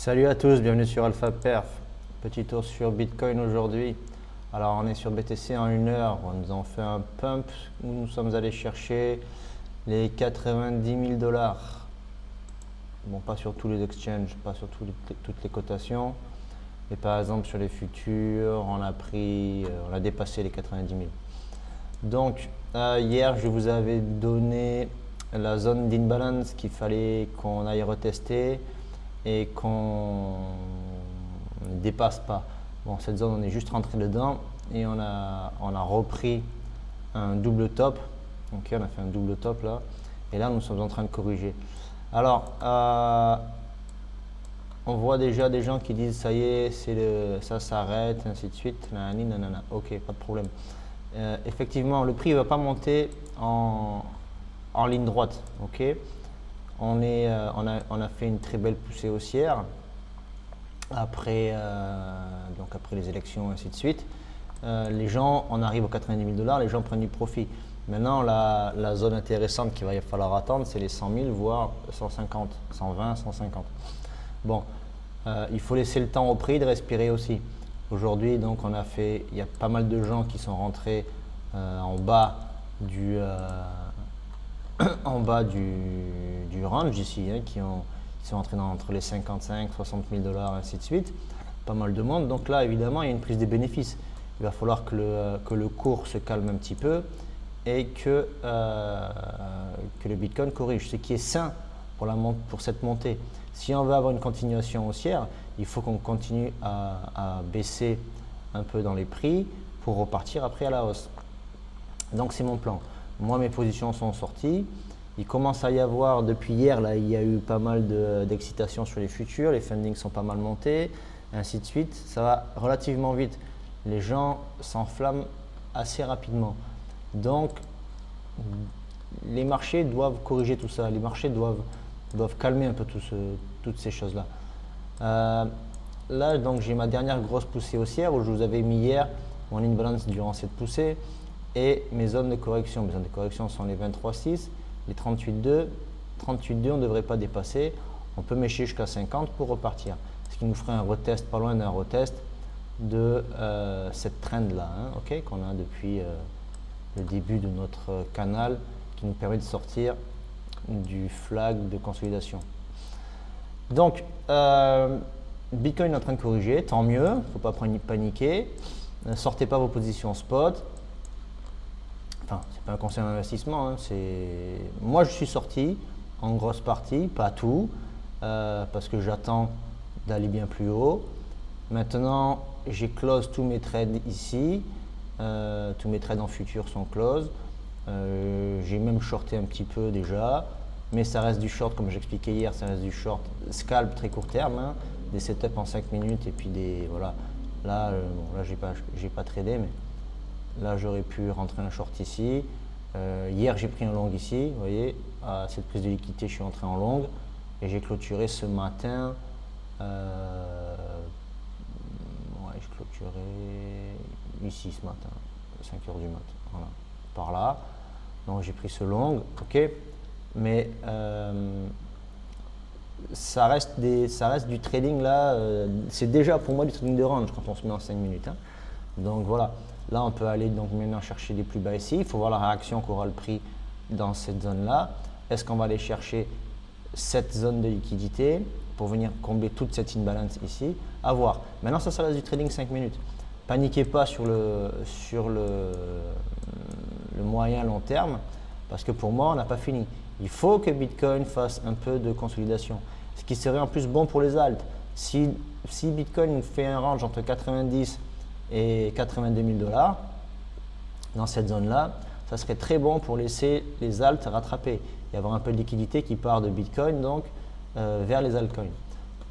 Salut à tous, bienvenue sur Alpha Perf. Petit tour sur Bitcoin aujourd'hui. Alors on est sur BTC en 1 heure, on nous en fait un pump où nous sommes allés chercher les 90 000 dollars. Bon, pas sur tous les exchanges, pas sur toutes les cotations. Mais par exemple sur les futurs, on a dépassé les 90 000. Donc hier je vous avais donné la zone d'imbalance qu'il fallait qu'on aille retester et qu'on ne dépasse pas. Bon, cette zone, on est juste rentré dedans et on a repris un double top. Ok, on a fait un double top là. Et là, nous sommes en train de corriger. Alors, on voit déjà des gens qui disent ça y est, ça s'arrête, ainsi de suite. Nanana. Ok, pas de problème. Effectivement, le prix ne va pas monter en ligne droite. Ok. On a fait une très belle poussée haussière après les élections, ainsi de suite. Les gens, on arrive aux 90 000 dollars, les gens prennent du profit. Maintenant, la zone intéressante qu'il va falloir attendre, c'est les 100 000, voire 150, 120, 150. Bon, il faut laisser le temps au prix de respirer aussi. Aujourd'hui, donc, il y a pas mal de gens qui sont rentrés en bas du range ici, hein, qui sont entrés entre les 55, 60 000 dollars, ainsi de suite. Pas mal de monde. Donc là, évidemment, il y a une prise des bénéfices. Il va falloir que le cours se calme un petit peu et que le Bitcoin corrige, ce qui est sain pour cette montée. Si on veut avoir une continuation haussière, il faut qu'on continue à baisser un peu dans les prix pour repartir après à la hausse. Donc c'est mon plan. Moi, mes positions sont sorties. Il commence à y avoir, depuis hier, là, il y a eu pas mal d'excitation sur les futurs. Les fundings sont pas mal montés, ainsi de suite. Ça va relativement vite. Les gens s'enflamment assez rapidement. Donc, les marchés doivent corriger tout ça. Les marchés doivent calmer un peu toutes ces choses-là. Là, donc, j'ai ma dernière grosse poussée haussière où je vous avais mis hier mon imbalance durant cette poussée. Et mes zones de correction. Mes zones de correction sont les 23,6, les 38,2. 38,2, on ne devrait pas dépasser. On peut mécher jusqu'à 50 pour repartir. Ce qui nous ferait un retest, pas loin d'un retest de cette trend-là, hein, okay, qu'on a depuis le début de notre canal, qui nous permet de sortir du flag de consolidation. Donc, Bitcoin est en train de corriger, tant mieux, il ne faut pas paniquer. Ne sortez pas vos positions spot. Enfin, c'est pas un conseil d'investissement, hein, moi je suis sorti en grosse partie, pas tout, parce que j'attends d'aller bien plus haut. Maintenant, j'ai close tous mes trades ici, tous mes trades en futur sont close. J'ai même shorté un petit peu déjà, mais ça reste du short, comme j'expliquais hier, ça reste du short scalp très court terme, hein, des setups en 5 minutes et puis voilà. Là, là j'ai pas tradé, mais là, j'aurais pu rentrer un short ici. Hier, j'ai pris un long ici. Vous voyez, à cette prise de liquidité, je suis entré en long et j'ai clôturé ce matin. Ouais, j'ai clôturé ici ce matin, 5 h du matin. Voilà, par là. Donc, j'ai pris ce long. Ok, mais ça reste du trading là. C'est déjà pour moi du trading de range quand on se met en 5 minutes. Hein. Donc voilà. Là, on peut aller donc maintenant chercher les plus bas ici. Il faut voir la réaction qu'aura le prix dans cette zone-là. Est-ce qu'on va aller chercher cette zone de liquidité pour venir combler toute cette imbalance ici? À voir. Maintenant, ça reste du trading 5 minutes. Paniquez pas sur le moyen long terme parce que pour moi, on n'a pas fini. Il faut que Bitcoin fasse un peu de consolidation. Ce qui serait en plus bon pour les alts. Si Bitcoin fait un range entre 90 et 82 000 dollars dans cette zone-là, ça serait très bon pour laisser les alts rattraper et avoir un peu de liquidité qui part de Bitcoin donc vers les altcoins.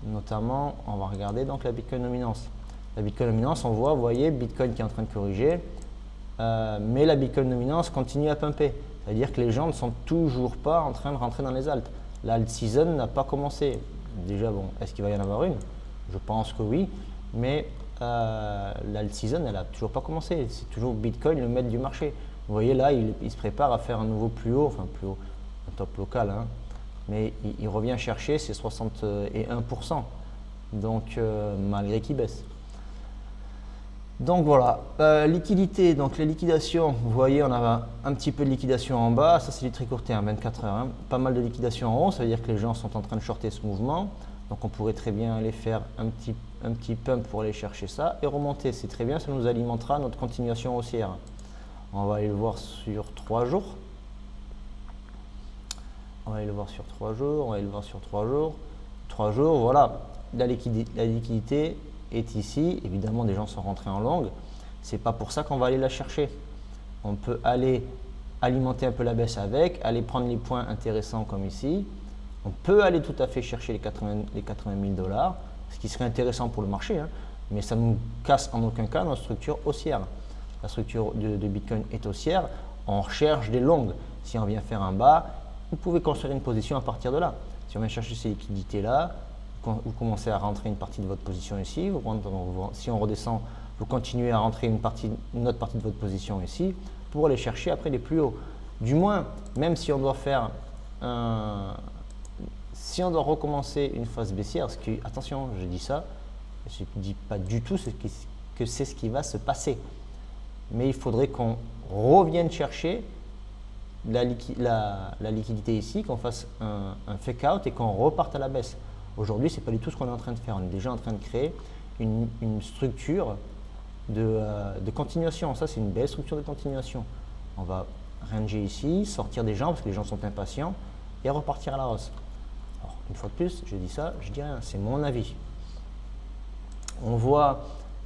Notamment, on va regarder donc la Bitcoin dominance. La Bitcoin dominance, on voit, vous voyez, Bitcoin qui est en train de corriger, mais la Bitcoin dominance continue à pumper. C'est-à-dire que les gens ne sont toujours pas en train de rentrer dans les alts. L'alt season n'a pas commencé. Déjà, bon, est-ce qu'il va y en avoir une? Je pense que oui, mais l'alt season, elle n'a toujours pas commencé. C'est toujours Bitcoin le maître du marché. Vous voyez là, il se prépare à faire un nouveau plus haut, enfin plus haut, un top local, hein, mais il revient chercher ses 61%. donc malgré qu'il baisse. Donc voilà, liquidité, donc les liquidations, vous voyez on a un petit peu de liquidation en bas, ça c'est du très court terme, 24 heures, hein. Pas mal de liquidation en haut, ça veut dire que les gens sont en train de shorter ce mouvement, donc on pourrait très bien aller faire un petit pump pour aller chercher ça et remonter, c'est très bien, ça nous alimentera notre continuation haussière. On va aller le voir sur 3 jours. On va aller le voir sur 3 jours, on va aller le voir sur 3 jours. 3 jours, voilà, la liquidité est ici. Évidemment, des gens sont rentrés en longue. C'est pas pour ça qu'on va aller la chercher. On peut aller alimenter un peu la baisse avec, aller prendre les points intéressants comme ici. On peut aller tout à fait chercher les 80 000 $, ce qui serait intéressant pour le marché, hein, mais ça ne nous casse en aucun cas notre structure haussière. La structure de Bitcoin est haussière, on recherche des longues. Si on vient faire un bas, vous pouvez construire une position à partir de là. Si on vient chercher ces liquidités-là, vous commencez à rentrer une partie de votre position ici. Si on redescend, vous continuez à rentrer une autre partie de votre position ici pour aller chercher après les plus hauts. Du moins, même si on doit faire si on doit recommencer une phase baissière, parce que, attention, je dis ça, je ne dis pas du tout que c'est ce qui va se passer. Mais il faudrait qu'on revienne chercher la liquidité ici, qu'on fasse un fake out et qu'on reparte à la baisse. Aujourd'hui, ce n'est pas du tout ce qu'on est en train de faire. On est déjà en train de créer une structure de continuation. Ça, c'est une belle structure de continuation. On va ranger ici, sortir des gens parce que les gens sont impatients et repartir à la hausse. Alors, une fois de plus, je dis ça, je dis rien, c'est mon avis. On voit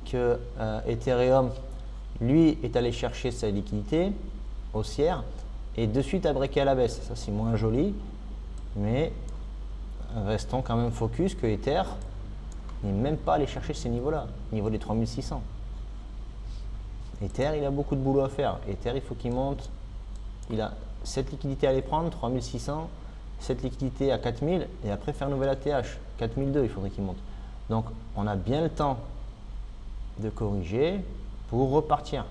que Ethereum, lui, est allé chercher sa liquidité haussière et de suite a breaké à la baisse. Ça, c'est moins joli, mais restons quand même focus que Ether n'est même pas allé chercher ces niveaux-là, niveau des 3600. Ether, il a beaucoup de boulot à faire. Ether, il faut qu'il monte. Il a cette liquidité à aller prendre, 3600, cette liquidité à 4000 et après faire un nouvel ATH, 4002, il faudrait qu'il monte. Donc, on a bien le temps de corriger pour repartir.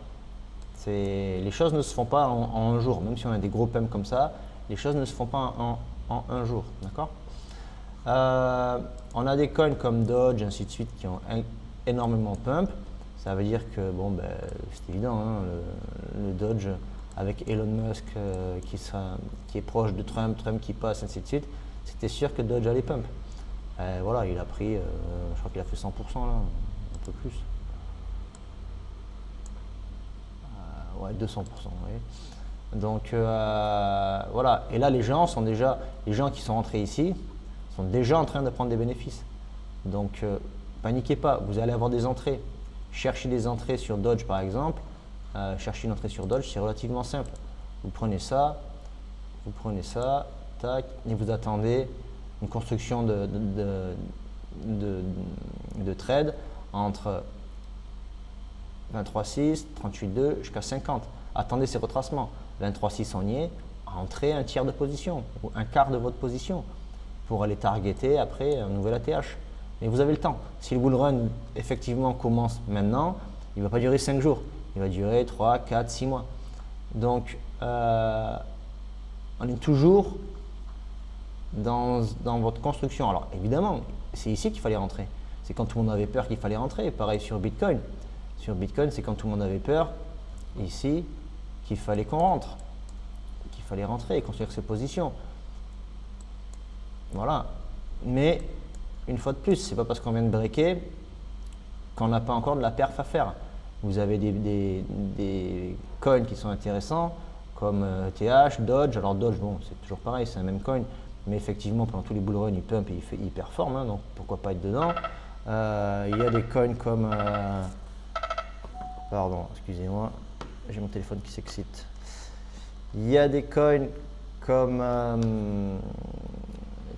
Les choses ne se font pas en un jour, même si on a des gros pumps comme ça, les choses ne se font pas en un jour, d'accord? On a des coins comme Doge, ainsi de suite, qui ont énormément pump. Ça veut dire que, bon, ben, c'est évident, hein, le Doge avec Elon Musk qui est proche de Trump, Trump qui passe, ainsi de suite, c'était sûr que Doge allait pump. Voilà, il a pris, je crois qu'il a fait 100% là, un peu plus. Ouais, 200%, vous voyez. Donc voilà, et là les gens qui sont rentrés ici sont déjà en train de prendre des bénéfices. Donc paniquez pas, vous allez avoir des entrées. Cherchez des entrées sur Doge par exemple. Chercher une entrée sur Doge, c'est relativement simple. Vous prenez ça, tac, et vous attendez une construction de trade entre 23,6, 38,2 jusqu'à 50. Attendez ces retracements. 23,6 on y est, entrez un tiers de position ou un quart de votre position pour aller targeter après un nouvel ATH. Mais vous avez le temps. Si le bull run effectivement commence maintenant, il ne va pas durer 5 jours. Il va durer 3, 4, 6 mois. Donc, on est toujours dans votre construction. Alors, évidemment, c'est ici qu'il fallait rentrer. C'est quand tout le monde avait peur qu'il fallait rentrer. Pareil sur Bitcoin. Sur Bitcoin, c'est quand tout le monde avait peur, ici, qu'il fallait qu'on rentre. Qu'il fallait rentrer et construire ses positions. Voilà. Mais, une fois de plus, c'est pas parce qu'on vient de breaker qu'on n'a pas encore de la perf à faire. Vous avez des coins qui sont intéressants, comme ETH, Doge. Alors Doge, bon, c'est toujours pareil, c'est un même coin. Mais effectivement, pendant tous les bull runs, il pump et il performe. Hein, donc, pourquoi pas être dedans. Il y a des coins comme... pardon, excusez-moi. J'ai mon téléphone qui s'excite. Il y a des coins comme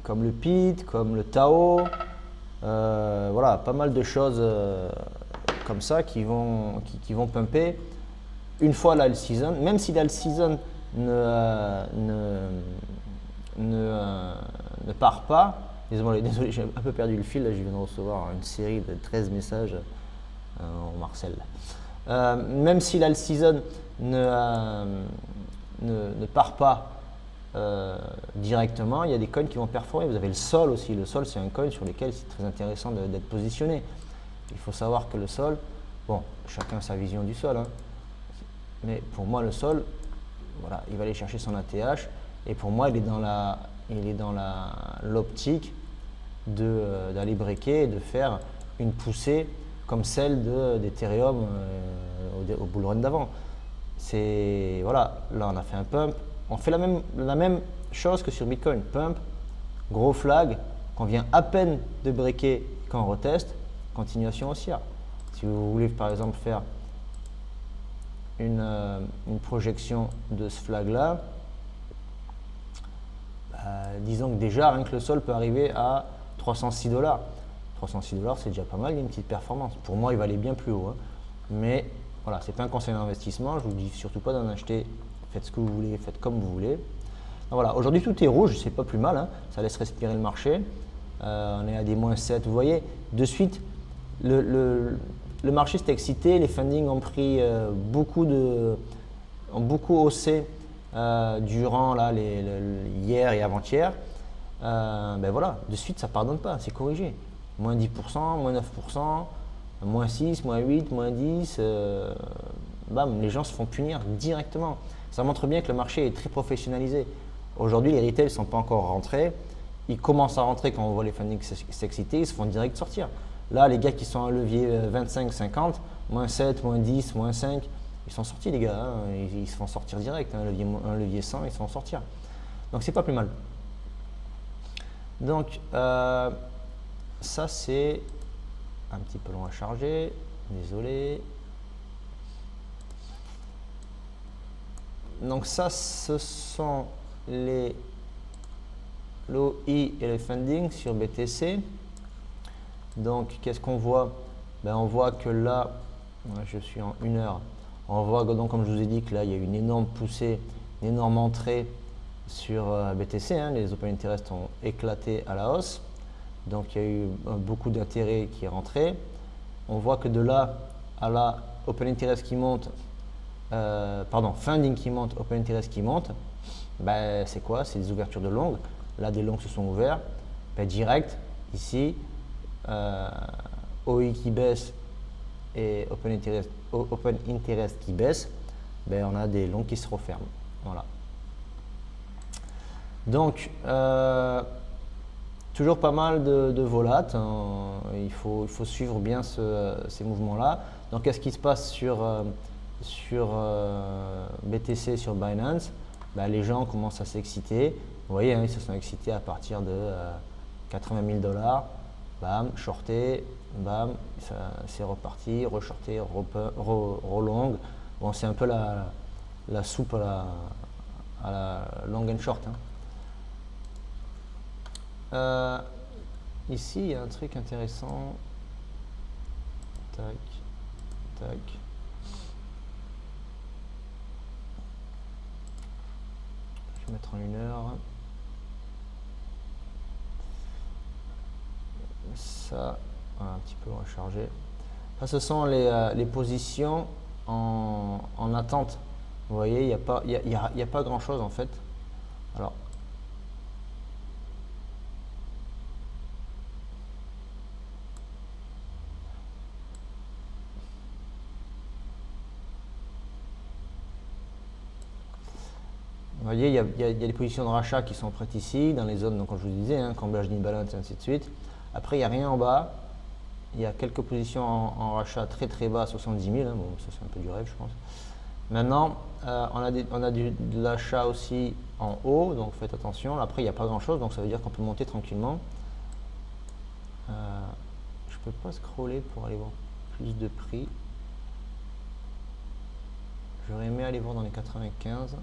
le PIT, comme le Tao. Voilà, pas mal de choses comme ça qui vont pumper une fois l'alt season, même si l'alt season ne part pas. Désolé, j'ai un peu perdu le fil, là, je viens de recevoir une série de 13 messages en Marcel. Même si l'alt season ne part pas directement, il y a des coins qui vont perforer. Vous avez le sol aussi. Le sol, c'est un coin sur lequel c'est très intéressant d'être positionné. Il faut savoir que le sol, bon, chacun sa vision du sol, hein, mais pour moi, le sol, voilà, il va aller chercher son ATH et pour moi, il est dans l'optique d'aller breaker et de faire une poussée comme celle d'Ethereum au bull run d'avant. Voilà, là on a fait un pump, on fait la même chose que sur Bitcoin, pump, gros flag, qu'on vient à peine de breaker quand on reteste, continuation haussière. Si vous voulez par exemple faire une projection de ce flag là, disons que déjà rien que le sol peut arriver à 306 $. 306 $, c'est déjà pas mal, il y a une petite performance. Pour moi, il va aller bien plus haut, hein. Mais voilà, c'est pas un conseil d'investissement. Je vous dis surtout pas d'en acheter. Faites ce que vous voulez, faites comme vous voulez. Donc voilà, aujourd'hui tout est rouge, c'est pas plus mal, hein. Ça laisse respirer le marché. On est à des -7, vous voyez. De suite, le marché s'est excité, les fundings ont pris ont beaucoup haussé durant là, hier et avant-hier. Ben voilà, de suite ça pardonne pas, c'est corrigé. Moins 10%, moins 9%, moins 6, moins 8, moins 10, bam, les gens se font punir directement. Ça montre bien que le marché est très professionnalisé. Aujourd'hui, les retails ne sont pas encore rentrés. Ils commencent à rentrer quand on voit les fundings s'exciter, ils se font direct sortir. Là, les gars qui sont à levier 25, 50, moins 7, moins 10, moins 5, ils sont sortis les gars, hein. Ils se font sortir direct. Hein. Un levier 100, ils se font sortir. Donc c'est pas plus mal. Donc ça c'est un petit peu long à charger, désolé. Donc ça ce sont les l'OI et les funding sur BTC. Donc qu'est-ce qu'on voit? On voit que là, je suis en 1 heure, on voit que donc comme je vous ai dit que là il y a une énorme poussée, une énorme entrée sur BTC, hein. Les open interest ont éclaté à la hausse, donc il y a eu beaucoup d'intérêt qui est rentré. On voit que de là à là, open interest qui monte, funding qui monte, open interest qui monte, c'est quoi? C'est des ouvertures de longues. Là des longues se sont ouverts, direct ici, OI qui baisse et open interest qui baisse, on a des longues qui se referment. Voilà. Donc, toujours pas mal de volates, hein. Il faut suivre bien ces mouvements-là. Donc, qu'est-ce qui se passe sur BTC, sur Binance? Les gens commencent à s'exciter. Vous voyez, hein, ils se sont excités à partir de 80 000 $. Bam, shorté, bam, c'est reparti, re-shorté, re-long. Bon, c'est un peu la soupe à la long and short, hein. Ici, il y a un truc intéressant. Tac, tac. Je vais mettre en 1 heure. Ça, voilà, un petit peu rechargé. Ça, ce sont les positions en attente. Vous voyez, il n'y a pas grand chose en fait. Alors, vous voyez, il y a des positions de rachat qui sont prêtes ici, dans les zones, donc, comme je vous disais, hein, camblage d'imbalance et ainsi de suite. Après, il n'y a rien en bas. Il y a quelques positions en rachat très très bas, 70 000. Hein. Bon, ça c'est un peu du rêve, je pense. Maintenant, on a de l'achat aussi en haut, donc faites attention. Après, il n'y a pas grand chose, donc ça veut dire qu'on peut monter tranquillement. Je ne peux pas scroller pour aller voir plus de prix. J'aurais aimé aller voir dans les 95.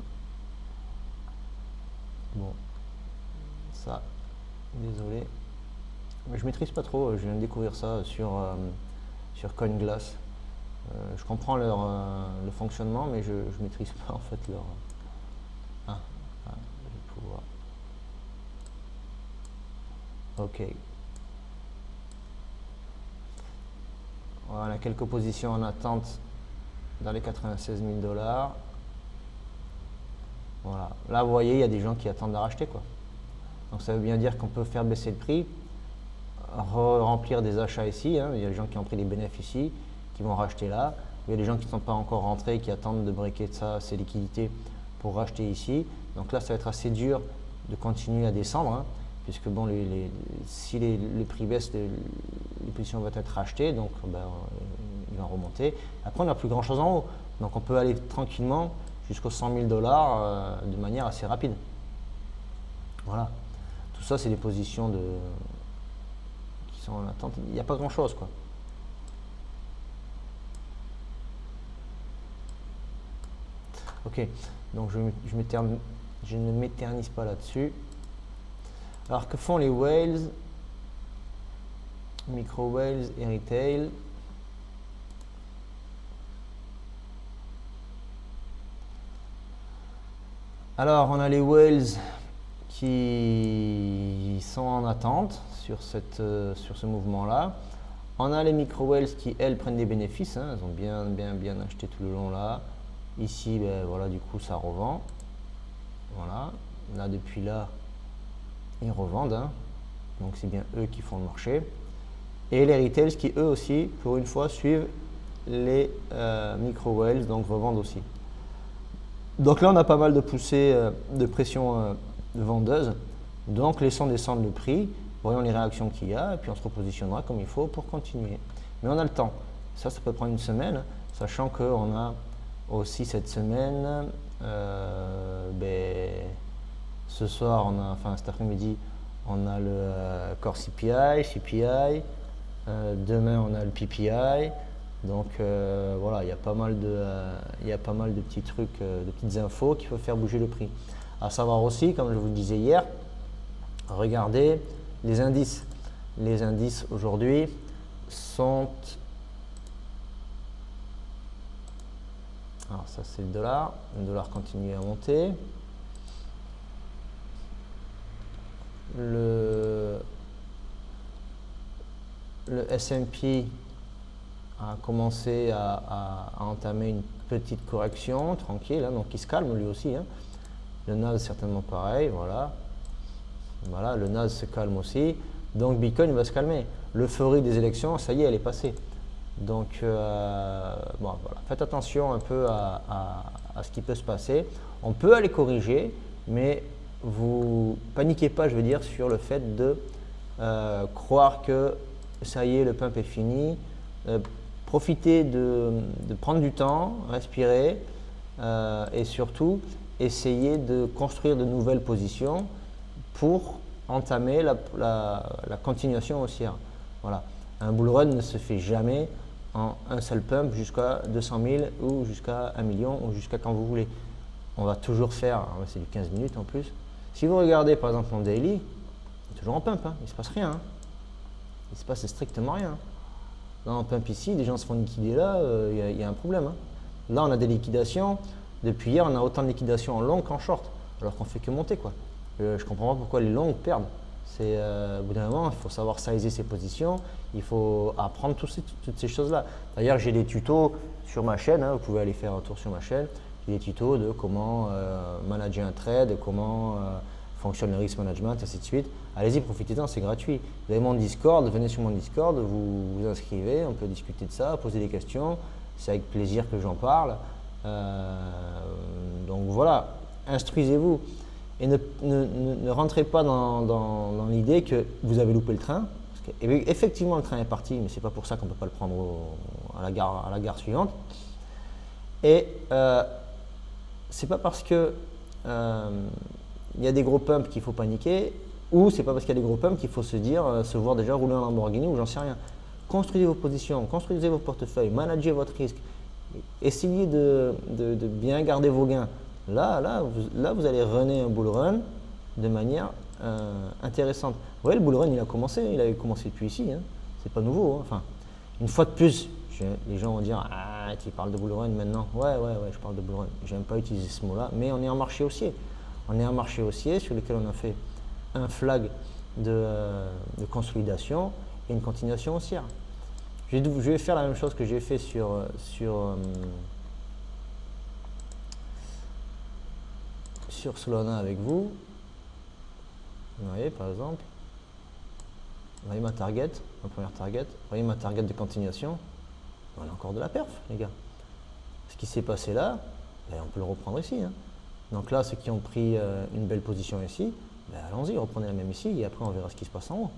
Bon, ça, désolé. Mais je maîtrise pas trop, je viens de découvrir ça sur CoinGlass. Je comprends le fonctionnement, mais je maîtrise pas en fait leur. Je vais pouvoir. Ok. Voilà, quelques positions en attente dans les 96 000 $. Voilà. Là, vous voyez, il y a des gens qui attendent à racheter, quoi. Donc ça veut bien dire qu'on peut faire baisser le prix, remplir des achats ici. Hein. Il y a des gens qui ont pris des bénéfices ici, qui vont racheter là. Il y a des gens qui ne sont pas encore rentrés, qui attendent de breaker de ça, ces liquidités pour racheter ici. Donc là, ça va être assez dur de continuer à descendre, hein, puisque bon, si le prix baisse, les positions vont être rachetées, donc ben, il va remonter. Après, on n'a plus grand chose en haut, donc on peut aller tranquillement jusqu'aux 100 000 $ de manière assez rapide. Voilà. Tout ça, c'est des positions qui sont en attente. Il n'y a pas grand chose, quoi. Ok, donc je ne m'éternise pas là-dessus. Alors que font les whales, micro whales et retail? Alors on a les whales qui sont en attente sur ce mouvement-là. On a les micro whales qui, elles, prennent des bénéfices, hein. Elles ont bien acheté tout le long là. Ici, ben, voilà, du coup, ça revend. Voilà. Là, depuis là, ils revendent. Hein. Donc, c'est bien eux qui font le marché. Et les retails qui, eux aussi, pour une fois, suivent les micro-whales, donc revendent aussi. Donc là, on a pas mal de poussées de pression vendeuse. Donc, laissons descendre le prix. Voyons les réactions qu'il y a. Et puis, on se repositionnera comme il faut pour continuer. Mais on a le temps. Ça peut prendre une semaine, sachant qu'on a aussi cette semaine, ce soir, enfin cet après-midi, on a le core CPI, demain on a le PPI, donc voilà, il y a pas mal de petits trucs, de petites infos qui peuvent faire bouger le prix. À savoir aussi, comme je vous le disais hier, regardez les indices. Les indices aujourd'hui sont... Alors ça c'est le dollar continue à monter. Le S&P a commencé à entamer une petite correction tranquille, hein, donc il se calme lui aussi. Hein. Le NAS certainement pareil, voilà. Voilà, le NAS se calme aussi, donc Bitcoin va se calmer. L'euphorie des élections, ça y est, elle est passée. Donc, bon, voilà. Faites attention un peu à ce qui peut se passer. On peut aller corriger, mais vous paniquez pas, je veux dire, sur le fait de croire que ça y est, le pump est fini. Profitez de prendre du temps, respirer et surtout essayez de construire de nouvelles positions pour entamer la continuation haussière. Voilà. Un bull run ne se fait jamais en un seul pump jusqu'à 200 000 ou jusqu'à 1 million ou jusqu'à quand vous voulez. On va toujours faire, c'est du 15 minutes en plus. Si vous regardez par exemple en daily, c'est toujours en pump, hein, il ne se passe rien. Hein. Il ne se passe strictement rien. Là en pump ici, des gens se font liquider là, il y a un problème. Hein. Là on a des liquidations, depuis hier on a autant de liquidations en long qu'en short, alors qu'on ne fait que monter, quoi. Je ne comprends pas pourquoi les longues perdent. Au bout d'un moment, il faut savoir sizer ses positions, il faut apprendre toutes ces choses-là. D'ailleurs, j'ai des tutos sur ma chaîne, hein, vous pouvez aller faire un tour sur ma chaîne. J'ai des tutos de comment manager un trade, comment fonctionne le risk management, et ainsi de suite. Allez-y, profitez-en, c'est gratuit. Vous avez mon Discord, venez sur mon Discord, vous vous inscrivez, on peut discuter de ça, poser des questions. C'est avec plaisir que j'en parle. Donc voilà, instruisez-vous. Et ne rentrez pas dans l'idée que vous avez loupé le train. Parce que, effectivement, le train est parti, mais ce n'est pas pour ça qu'on ne peut pas le prendre à la gare suivante. Et c'est pas parce que y a des gros pumps qu'il faut paniquer, ou c'est pas parce qu'il y a des gros pumps qu'il faut se voir déjà rouler en Lamborghini ou j'en sais rien. Construisez vos positions, construisez vos portefeuilles, managez votre risque, essayez de bien garder vos gains. Là, vous allez runner un bull run de manière intéressante. Vous voyez, le bull run, il avait commencé depuis ici. Hein. C'est pas nouveau. Hein. Enfin, une fois de plus, les gens vont dire ah, tu parles de bull run maintenant. Ouais, je parle de bull run. J'aime pas utiliser ce mot-là, mais on est en marché haussier. On est en marché haussier sur lequel on a fait un flag de consolidation et une continuation haussière. Je vais faire la même chose que j'ai fait sur sur Solana avec vous. Vous voyez par exemple. Vous voyez ma target, ma première target. Vous voyez ma target de continuation. On a encore de la perf, les gars. Ce qui s'est passé là, ben, on peut le reprendre ici. Hein. Donc là, ceux qui ont pris une belle position ici, ben, allons-y, reprenez la même ici et après on verra ce qui se passe en haut.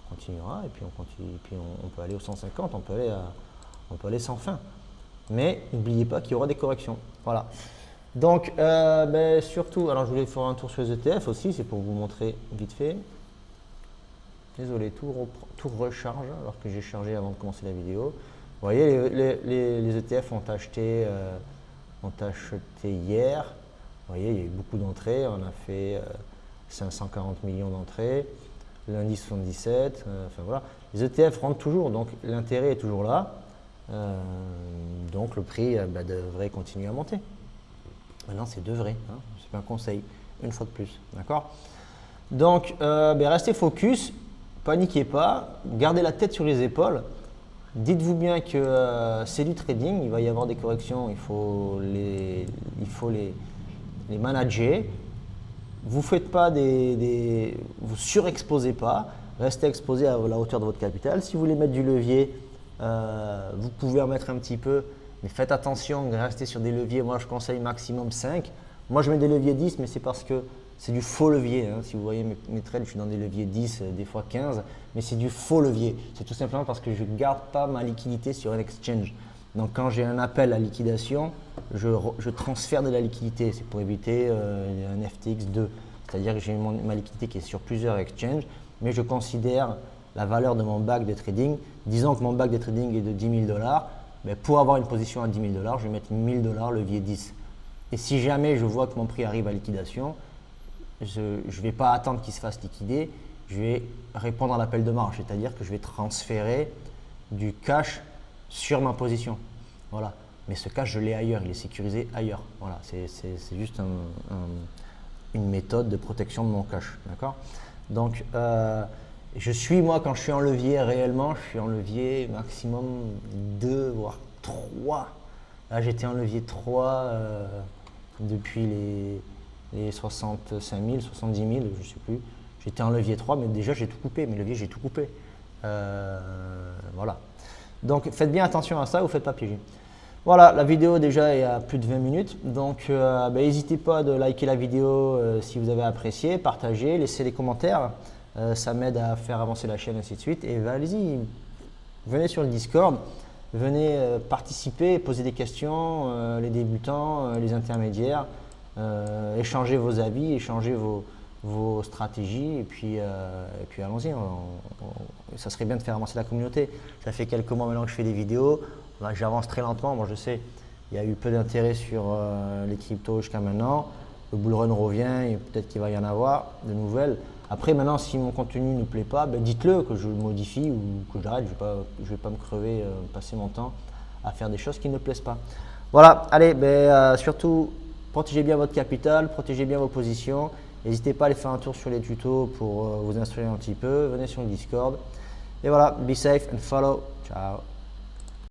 On continuera et puis on continue, puis on peut aller au 150, on peut aller sans fin. Mais n'oubliez pas qu'il y aura des corrections. Voilà. Donc, ben, surtout, alors je voulais faire un tour sur les ETF aussi, c'est pour vous montrer vite fait. Désolé, tout recharge alors que j'ai chargé avant de commencer la vidéo. Vous voyez, les ETF ont acheté hier. Vous voyez, il y a eu beaucoup d'entrées. On a fait 540 millions d'entrées. Lundi 77. Enfin voilà. Les ETF rentrent toujours, donc l'intérêt est toujours là. Donc le prix bah, devrait continuer à monter. Maintenant, c'est devrait. Hein, c'est un conseil, une fois de plus. D'accord. Donc, restez focus. Paniquez pas. Gardez la tête sur les épaules. Dites-vous bien que c'est du trading, il va y avoir des corrections, il faut les manager. Vous faites pas vous surexposez pas, restez exposé à la hauteur de votre capital. Si vous voulez mettre du levier, vous pouvez en mettre un petit peu, mais faites attention, restez sur des leviers. Moi, je conseille maximum 5. Moi, je mets des leviers 10, mais c'est parce que c'est du faux levier. Hein. Si vous voyez mes trades, je suis dans des leviers 10, des fois 15, mais c'est du faux levier. C'est tout simplement parce que je ne garde pas ma liquidité sur un exchange. Donc quand j'ai un appel à liquidation, je transfère de la liquidité. C'est pour éviter un FTX2. C'est-à-dire que j'ai ma liquidité qui est sur plusieurs exchanges, mais je considère la valeur de mon bac de trading. Disons que mon bac de trading est de 10 000 $. Mais pour avoir une position à 10 000 $, je vais mettre 1 000 $ levier 10. Et si jamais je vois que mon prix arrive à liquidation, je ne vais pas attendre qu'il se fasse liquider, je vais répondre à l'appel de marge, c'est-à-dire que je vais transférer du cash sur ma position. Voilà. Mais ce cash, je l'ai ailleurs, il est sécurisé ailleurs. Voilà. C'est juste une méthode de protection de mon cash. D'accord. Donc, moi, quand je suis en levier réellement, je suis en levier maximum 2, voire 3. Là, j'étais en levier 3 depuis les 65 000, 70 000, je ne sais plus. J'étais en levier 3, mais déjà j'ai tout coupé. Mes leviers, j'ai tout coupé. Voilà. Donc faites bien attention à ça, vous ne faites pas piéger. Voilà, la vidéo déjà est à plus de 20 minutes. Donc n'hésitez pas de liker la vidéo si vous avez apprécié, partagez, laissez des commentaires. Ça m'aide à faire avancer la chaîne, ainsi de suite. Et allez-y, venez sur le Discord. Venez participer, poser des questions, les débutants, les intermédiaires. Échangez vos avis, échangez vos stratégies et puis allons-y. Ça serait bien de faire avancer la communauté. Ça fait quelques mois maintenant que je fais des vidéos. J'avance très lentement. Moi, je sais, il y a eu peu d'intérêt sur les cryptos jusqu'à maintenant. Le bull run revient et peut-être qu'il va y en avoir de nouvelles. Après, maintenant, si mon contenu ne plaît pas, dites-le, que je le modifie ou que j'arrête. Je ne vais pas me crever, passer mon temps à faire des choses qui ne plaisent pas. Voilà, allez, surtout, protégez bien votre capital, protégez bien vos positions. N'hésitez pas à aller faire un tour sur les tutos pour vous instruire un petit peu. Venez sur le Discord. Et voilà, be safe and follow. Ciao.